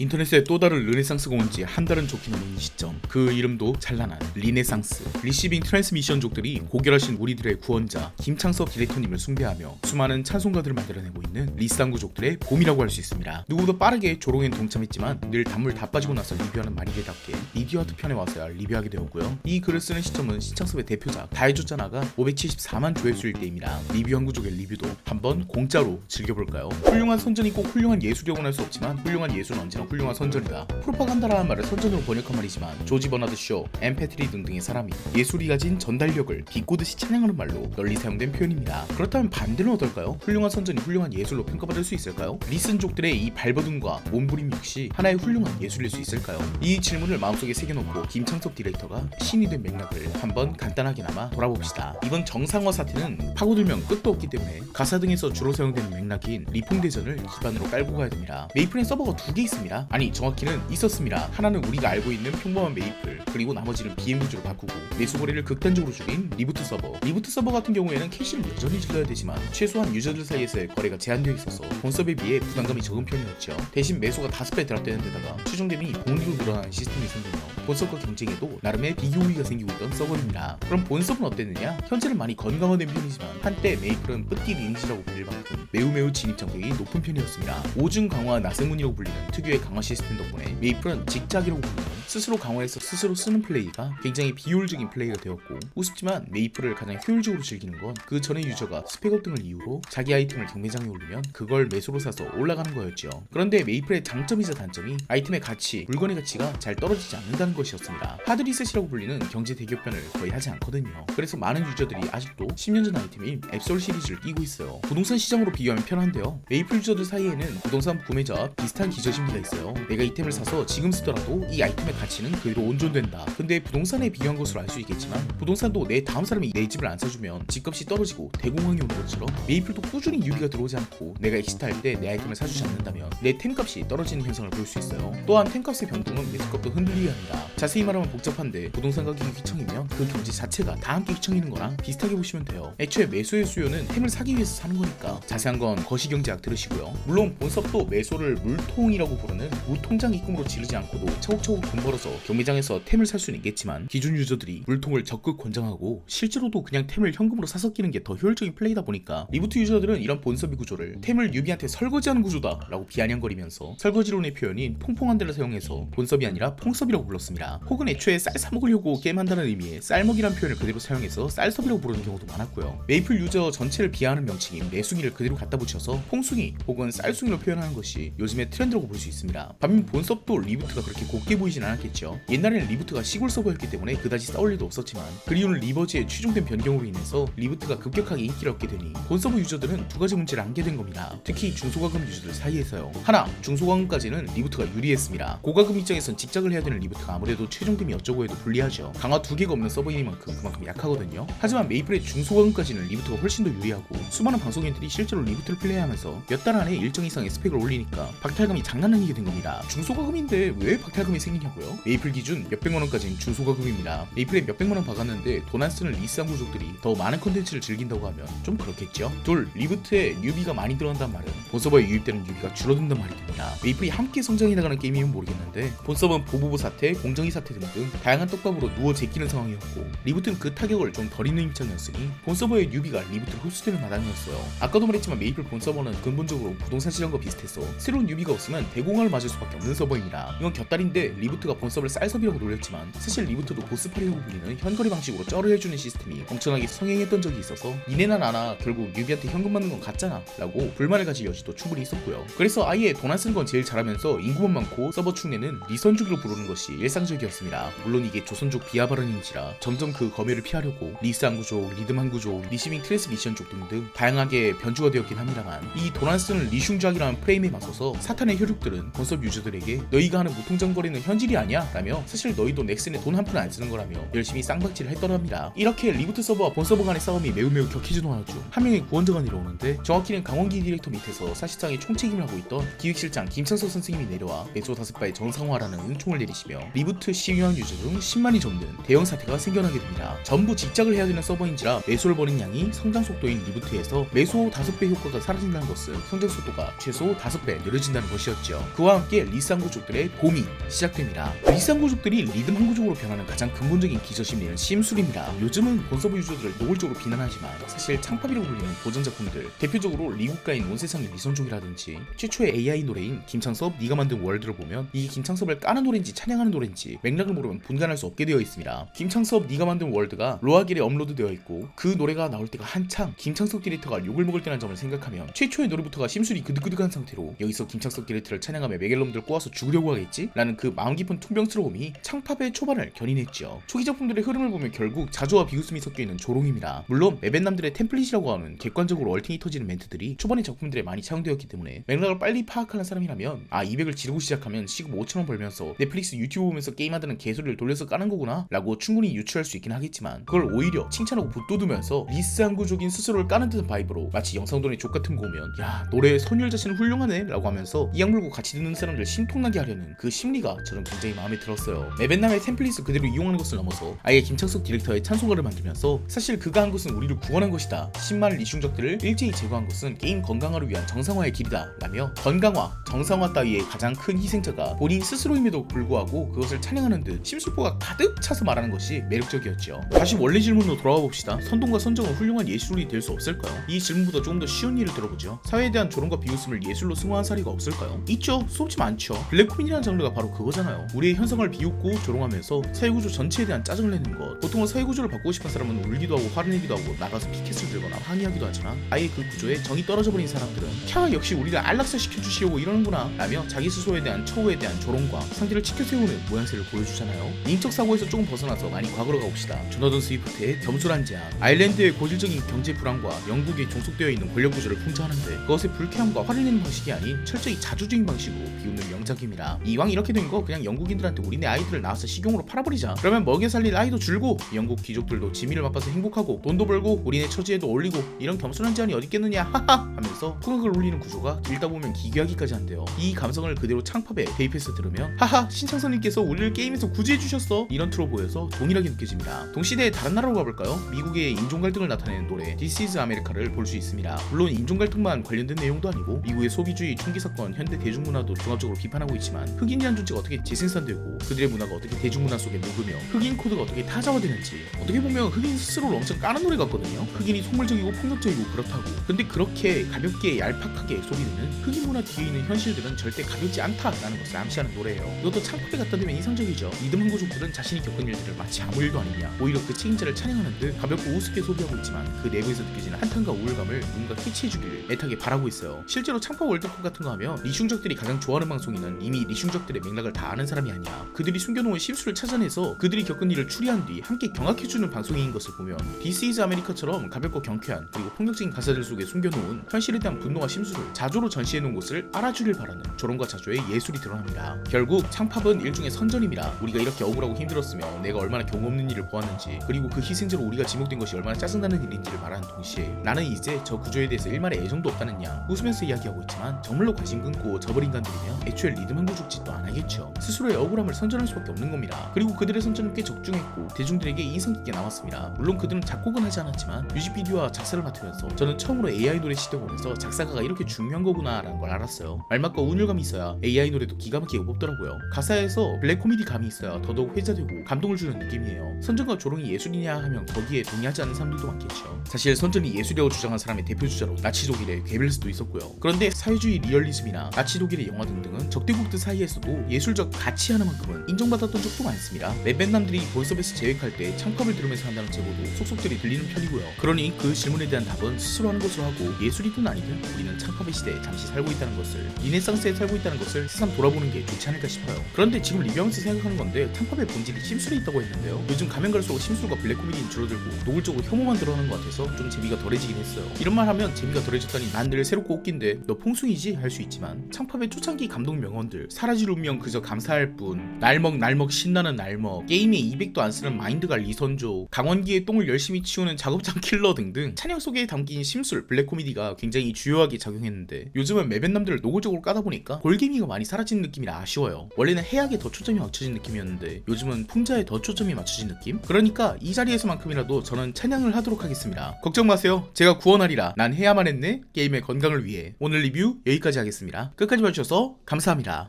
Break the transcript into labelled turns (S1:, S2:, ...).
S1: 인터넷에 또 다른 르네상스가 온 지 한 달은 좋긴 하는 이 시점, 그 이름도 찬란한 리네상스. 리시빙 트랜스미션족들이 고결하신 우리들의 구원자 김창섭 디렉터님을 숭배하며 수많은 찬송가들을 만들어내고 있는 리쌍구족들의 봄이라고 할 수 있습니다. 누구보다 빠르게 조롱엔 동참했지만 늘 단물 다 빠지고 나서 리뷰하는 마리게답게 미디어아트 편에 와서야 리뷰하게 되었고요. 이 글을 쓰는 시점은 신창섭의 대표작 다 해줬잖아가 574만 조회수일 때입니다. 리뷰한구족의 리뷰도 한번 공짜로 즐겨볼까요? 훌륭한 선전이 꼭 훌륭한 예술이라고는 할 수 없지만 훌륭한 예술은 언제나 훌륭한 선전이다. 프로파간다라는 말을 선전으로 번역한 말이지만 조지 버나드 쇼, 엠패트리 등등의 사람이 예술이 가진 전달력을 비꼬듯이 찬양하는 말로 널리 사용된 표현입니다. 그렇다면 반대는 어떨까요? 훌륭한 선전이 훌륭한 예술로 평가받을 수 있을까요? 리슨족들의 이 발버둥과 몸부림 역시 하나의 훌륭한 예술일 수 있을까요? 이 질문을 마음속에 새겨놓고 김창섭 디렉터가 신이 된 맥락을 한번 간단하게나마 돌아봅시다. 이번 정상화 사태는 파고들면 끝도 없기 때문에 가사 등에서 주로 사용되는 맥락인 리폼대전을 기반으로 깔고 가야 됩니다. 메이플엔 서버가 두 개 있습니다. 아니 정확히는 있었습니다. 하나는 우리가 알고 있는 평범한 메이플, 그리고 나머지는 BM 구조로 바꾸고 매수거래를 극단적으로 줄인 리부트 서버. 리부트 서버 같은 경우에는 캐시를 여전히 질러야 되지만 최소한 유저들 사이에서의 거래가 제한되어 있어서 본 서버에 비해 부담감이 적은 편이었죠. 대신 매수가 5배 드랍되는 데다가 최종 대비 봉리로 늘어나는 시스템이 생기며 본 서버 경쟁에도 나름의 비교 우위가 생기고 있던 서버입니다. 그럼 본 서버는 어땠느냐? 현재는 많이 건강화된 편이지만 한때 메이플은 뿌띠 리니지라고 불릴 만큼 매우 진입 장벽이 높은 편이었습니다. 오중 강화 나세문이라고 불리는 특유의 강화 시스템 덕분에 메이플은 직작이라고 부르는 스스로 강화해서 스스로 쓰는 플레이가 굉장히 비효율적인 플레이가 되었고, 우습지만 메이플을 가장 효율적으로 즐기는 건 그 전에 유저가 스펙업 등을 이유로 자기 아이템을 경매장에 올리면 그걸 매수로 사서 올라가는 거였죠. 그런데 메이플의 장점이자 단점이 아이템의 가치, 물건의 가치가 잘 떨어지지 않는다는 것이었습니다. 하드 리셋이라고 불리는 경제 대격변을 거의 하지 않거든요. 그래서 많은 유저들이 아직도 10년 전 아이템인 앱솔 시리즈를 끼고 있어요. 부동산 시장으로 비교하면 편한데요. 메이플 유저들 사이에는 부동산 구매자와 비슷한 기저심리가 있어요. 내가 이템을 사서 지금 쓰더라도 이 아이템의 가치는 그대로 온존된다. 근데 부동산에 비교한 것으로 알 수 있겠지만 부동산도 내 다음 사람이 내 집을 안 사주면 집값이 떨어지고 대공황이 오는 것처럼 메이플도 꾸준히 유비가 들어오지 않고 내가 엑시트할 때 내 아이템을 사주지 않는다면 내 템값이 떨어지는 현상을 볼 수 있어요. 또한 템값의 변동은 매수값도 흔들리게 합니다. 자세히 말하면 복잡한데 부동산 가격이 휘청이면 그 경제 자체가 다 함께 휘청이는 거랑 비슷하게 보시면 돼요. 애초에 매수의 수요는 템을 사기 위해서 사는 거니까. 자세한 건 거시경제학 들으시고요. 물론 본섭도 매수를 물통이라고 부르는 무통장 입금으로 지르지 않고도 차곡차곡 돈 벌어서 경매장에서 템을 살 수는 있겠지만 기존 유저들이 물통을 적극 권장하고 실제로도 그냥 템을 현금으로 사서 끼는 게 더 효율적인 플레이다 보니까 리부트 유저들은 이런 본섭이 구조를 템을 유비한테 설거지하는 구조다 라고 비아냥거리면서 설거지론의 표현인 퐁퐁한 데를 사용해서 본섭이 아니라 퐁섭이라고 불렀습니다. 혹은 애초에 쌀 사먹으려고 게임한다는 의미의 쌀먹이란 표현을 그대로 사용해서 쌀섭이라고 부르는 경우도 많았고요. 메이플 유저 전체를 비하하는 명칭인 매숭이를 그대로 갖다 붙여서 퐁숭이 혹은 쌀숭이로 표현하는 것이 요즘의 트렌드라고 볼 수 있습니다. 반면 본섭도 리부트가 그렇게 곱게 보이진 않았겠죠. 옛날에는 리부트가 시골 서버였기 때문에 그다지 싸울 일도 없었지만 그 이유는 리버즈의 최종된 변경으로 인해서 리부트가 급격하게 인기를 얻게 되니 본서버 유저들은 두 가지 문제를 안게 된 겁니다. 특히 중소가금 유저들 사이에서요. 하나, 중소가금까지는 리부트가 유리했습니다. 고가금 입장에선 직작을 해야 되는 리부트가 아무래도 최종됨이 어쩌고 해도 불리하죠. 강화 2개가 없는 서버이니만큼 그만큼 약하거든요. 하지만 메이플의 중소가금까지는 리부트가 훨씬 더 유리하고 수많은 방송인들이 실제로 리부트를 플레이하면서 몇 달 안에 일정 이상의 스펙을 올리니까 박탈감이 장난 아니게 된 겁니다. 중소가금인데 왜 박탈감이 생기냐고요? 메이플 기준 몇백만원까지는 중소가금입니다. 메이플에 몇백만원 박았는데 돈 안 쓰는 리쌍 구족들이 더 많은 컨텐츠를 즐긴다고 하면 좀 그렇겠죠? 둘, 리부트에 뉴비가 많이 들어간다는 말은 본서버에 유입되는 뉴비가 줄어든다는 말이 됩니다. 메이플이 함께 성장해 나가는 게임이면 모르겠는데 본서버는 보보보 사태, 공정위 사태 등등 다양한 떡밥으로 누워 제끼는 상황이었고 리부트는 그 타격을 좀 덜 있는 입장이었으니 본서버의 뉴비가 리부트를 흡수되는 마당이었어요. 아까도 말했지만 메이플 본서버는 근본적으로 부동산 시장과 비슷해서 새로운 뉴비가 없으면 대공황을 맞을 수밖에 없는 서버입니다. 이건 곁다리인데 리부트가 본서버를 쌀섭이라고 놀렸지만 사실 리부트도 보스파리라고 불리는 현거래 방식으로 쩔어 해주는 시스템이 엄청나게 성행했던 적이 있어서 니네나 나나 결국 뉴비한테 현금 받는 건 같잖아 라고 불만을 가질 여지도 충분히 있었고요. 그래서 아예 돈 안 쓰는 건 제일 잘하면서 인구만 많고 서버 축내는 리선족으로 부르는 것이 일상적이었습니다. 물론 이게 조선족 비하 발언인지라 점점 그 검열을 피하려고 리스 한구족, 리듬 한구족, 리시빙 트랜스미션족 등등 다양하게 변주가 되었긴 합니다만 이 돈 안 쓰는 리슝작이라는 프레임에 맞서서 사탄의 혈육들은 본섭 유저들에게 너희가 하는 무통장 거래는 현질이 아니야 라며 사실 너희도 넥슨에 돈 한 푼 안 쓰는 거라며 열심히 쌍박질을 했더랍니다. 이렇게 리부트 서버와 본 서버 간의 싸움이 매우 격해지도 않았죠. 한 명의 구원자가 내려오는데 정확히는 강원기 디렉터 밑에서 사실상의 총책임을 하고 있던 기획실장 김창석 선생님이 내려와 매조 5바의 정상화라는 은총을 내리시며 리부트 리부트 시위한 유저 중 10만이 접는 대형 사태가 생겨나게 됩니다. 전부 직작을 해야 되는 서버인지라 매수를 버린 양이 성장 속도인 리부트에서 매수 5배 효과가 사라진다는 것은 성장 속도가 최소 5배 느려진다는 것이었죠. 그와 함께 리쌍 구족들의 봄이 시작됩니다. 리쌍 구족들이 리듬 한 구족으로 변하는 가장 근본적인 기저심리는 심술입니다. 요즘은 본서버 유저들을 노골적으로 비난하지만 사실 창팝이라고 불리는 고전 작품들, 대표적으로 리국가인 온세상의 리선족이라든지 최초의 AI 노래인 김창섭 네가 만든 월드를 보면 이게 김창섭을 까는 노래인지 찬양하는 노래인지 맥락을 모르면 분간할 수 없게 되어 있습니다. 김창섭 네가 만든 월드가 로아길에 업로드되어 있고 그 노래가 나올 때가 한창 김창섭 디렉터가 욕을 먹을 때라는 점을 생각하면 최초의 노래부터가 심술이 그득그득한 상태로 여기서 김창섭 디렉터를 찬양하며 메갤럼들 꼬아서 죽으려고 하겠지? 라는 그 마음 깊은 퉁명스러움이 창팝의 초반을 견인했죠. 초기 작품들의 흐름을 보면 결국 자조와 비웃음이 섞여있는 조롱입니다. 물론 메벤남들의 템플릿이라고 하는 객관적으로 얼팅이 터지는 멘트들이 초반의 작품들에 많이 차용되었기 때문에 맥락을 빨리 파악하는 사람이라면 200을 지르고 시작하면 시급 5,000원 벌면서 넷플릭스 유튜브 보면서 게임하다는 개소리를 돌려서 까는 거구나 라고 충분히 유추할 수 있긴 하겠지만 그걸 오히려 칭찬하고 붙돋우면서 리스한구족인 스스로를 까는 듯한 바이브로 마치 영상돈의 족같은 거 오면 야 노래의 선율 자체는 훌륭하네 라고 하면서 이악 물고 같이 듣는 사람들 심통나게 하려는 그 심리가 저는 굉장히 마음에 들었어요. 메벤남의 템플릿을 그대로 이용하는 것을 넘어서 아예 김창석 디렉터의 찬송가를 만들면서 사실 그가 한 것은 우리를 구원한 것이다. 10만 리슝적들을 일제히 제거한 것은 게임 건강화를 위한 정상화의 길이다 라며 건강화, 정상화 따위의 가장 큰 희생자가 본인 스스로임에도 불구하고 그것을 찬양하는 듯 심술보가 가득 차서 말하는 것이 매력적이었죠. 다시 원래 질문으로 돌아와 봅시다. 선동과 선정은 훌륭한 예술이 될 수 없을까요? 이 질문보다 조금 더 쉬운 예를 들어보죠. 사회에 대한 조롱과 비웃음을 예술로 승화한 사례가 없을까요? 있죠. 수없지 많죠. 블랙코민이라는 장르가 바로 그거잖아요. 우리의 현상을 비웃고 조롱하면서 사회구조 전체에 대한 짜증을 내는 것. 보통은 사회구조를 바꾸고 싶은 사람은 울기도 하고 화를 내기도 하고 나가서 피켓을 들거나 항의하기도 하지만 아예 그 구조에 정이 떨어져 버린 사람들은 캬 역시 우리를 안락사 시켜주시려고 이러는구나 라며 자기 스스로에 대한 처우에 대한 조롱과 상대를 치켜세우는 모양새를 보여주잖아요. 인적 사고에서 조금 벗어나서 많이 과거로 가봅시다. 조나던 스위프트의 겸손한 제안, 아일랜드의 고질적인 경제 불안과 영국에 종속되어 있는 권력 구조를 풍자하는데 그것의 불쾌함과 화를 내는 방식이 아닌 철저히 자주적인 방식으로 비웃는 명작입니다. 이왕 이렇게 된 거 그냥 영국인들한테 우리네 아이들을 낳아서 식용으로 팔아버리자. 그러면 먹여 살릴 아이도 줄고 영국 귀족들도 지미를 맛봐서 행복하고 돈도 벌고 우리네 처지에도 어울리고 이런 겸손한 제안이 어딨겠느냐 하하 하면서 후각을 울리는 구조가 길다 보면 기괴하기까지 한데요. 이 감성을 그대로 창팝에 대입해서 들으면 하하 신창선님께서 우리를 게임에서 구제해주셨어 이런 트로 보여서 동일하게 느껴집니다. 동시대의 다른 나라로 가볼까요? 미국의 인종 갈등을 나타내는 노래 This is America를 볼 수 있습니다. 물론 인종 갈등만 관련된 내용도 아니고 미국의 소비주의 총기 사건, 현대 대중문화도 종합적으로 비판하고 있지만 흑인이란 존재가 어떻게 재생산되고 그들의 문화가 어떻게 대중문화 속에 녹으며 흑인 코드가 어떻게 타자화되는지 어떻게 보면 흑인 스스로를 엄청 까는 노래 같거든요. 흑인이 속물적이고 폭력적이고 그렇다고. 근데 그렇게 가볍게 얄팍하게 소비되는 흑인 문화 뒤에 있는 현실들은 절대 가볍지 않다라는 것을 암시하는 노래예요. 이것도 창법에 갖다 대면 이상적이죠. 리듬 한 구족들은 자신이 겪은 일들을 마치 아무 일도 아니냐 오히려 그 책임자를 찬양하는 듯 가볍고 우습게 소비하고 있지만 그 내부에서 느껴지는 한탄과 우울감을 누군가 캐치해주기를 애타게 바라고 있어요. 실제로 창법 월드컵 같은 거 하면 리슝적들이 가장 좋아하는 방송인은 이미 리슝적들의 맥락을 다 아는 사람이 아니야. 그들이 숨겨놓은 실수를 찾아내서 그들이 겪은 일을 추리한 뒤 함께 경악해주는 방송인 것을 보면 This is America처럼 가볍고 경쾌한 그리고 폭력적인 가사들 속에 숨겨놓은 현실에 대한 분노와 심술을 자조로 전시해놓은 것을 알아주길 바라는 조롱과 자조의 예술이 드러납니다. 결국 창팝은 일종의 선전입니다. 우리가 이렇게 억울하고 힘들었으며 내가 얼마나 경험없는 일을 보았는지 그리고 그 희생자로 우리가 지목된 것이 얼마나 짜증나는 일인지를 말하는 동시에 나는 이제 저 구조에 대해서 일말의 애정도 없다는 양 웃으면서 이야기하고 있지만 정말로 관심 끊고 저버린 인간들이면 애초에 리듬 한 구족짓도 안 하겠죠. 스스로의 억울함을 선전할 수밖에 없는 겁니다. 그리고 그들의 선전은 꽤 적중했고 대중들에게 인상 깊게 남았습니다. 물론 그들은 작곡은 하지 않았지만 뮤직비디오와 작사를 맡으면서 저는 처음으로 AI 노래 시대 보면서 작사가가 이렇게 중요한 거구나 라는 걸 알았어요. 말맛과 운율감이 있어야 AI 노래도 기가 막히게 뽑더라고요. 가사에서 블랙 코미디 감이 있어야 더더욱 회자되고 감동을 주는 느낌이에요. 선전과 조롱이 예술이냐 하면 거기에 동의하지 않는 사람들도 많겠죠. 사실 선전이 예술이라고 주장한 사람의 대표주자로 나치 독일의 괴벨스도 있었고요. 그런데 사회주의 리얼리즘이나 나치 독일의 영화 등등은 적대국들 사이에서도 예술적 가치 하나만큼은 인정받았던 적도 많습니다. 메벤남들이 본섭에서 재획할 때 창팝을 들으면서 한다는 제보도 속속들이 들리는 편이고요. 그러니 그 질문에 대한 답은 스스로 하는 것으로 하고 예술이든 아니든 우리는 창팝의 시대에 잠시 살고 있다는 것을 리네상스에 살고 있다는 것을 새삼 돌아보는 게 좋지 않을까 싶어요. 그런데 지금 리뷰하면서 생각하는 건데 창팝의 본질이 심술에 있다고 했는데요. 요즘 가면 갈수록 심술과 블랙 코미디는 줄어들고 노골적으로 혐오만 드러나는 것 같아서 좀 재미가 덜해지긴 했어요. 이런 말 하면 재미가 덜해졌다니 난 늘 새롭고 웃긴데 너 풍숭이지? 할 수 있지만 창팝의 초창기 감동 명언들 사라질 운명 해주면 그저 감사할 뿐. 날먹 신나는 날먹, 게임에 200도 안 쓰는 마인드가 리선조, 강원기의 똥을 열심히 치우는 작업장 킬러 등등 찬양 속에 담긴 심술, 블랙 코미디가 굉장히 주요하게 작용했는데 요즘은 매변남들을 노골적으로 까다 보니까 골개미가 많이 사라진 느낌이라 아쉬워요. 원래는 해악에 더 초점이 맞춰진 느낌이었는데 요즘은 풍자에 더 초점이 맞춰진 느낌? 그러니까 이 자리에서만큼이라도 저는 찬양을 하도록 하겠습니다. 걱정 마세요. 제가 구원하리라. 난 해야만 했네. 게임의 건강을 위해. 오늘 리뷰 여기까지 하겠습니다. 끝까지 봐주셔서 감사합니다.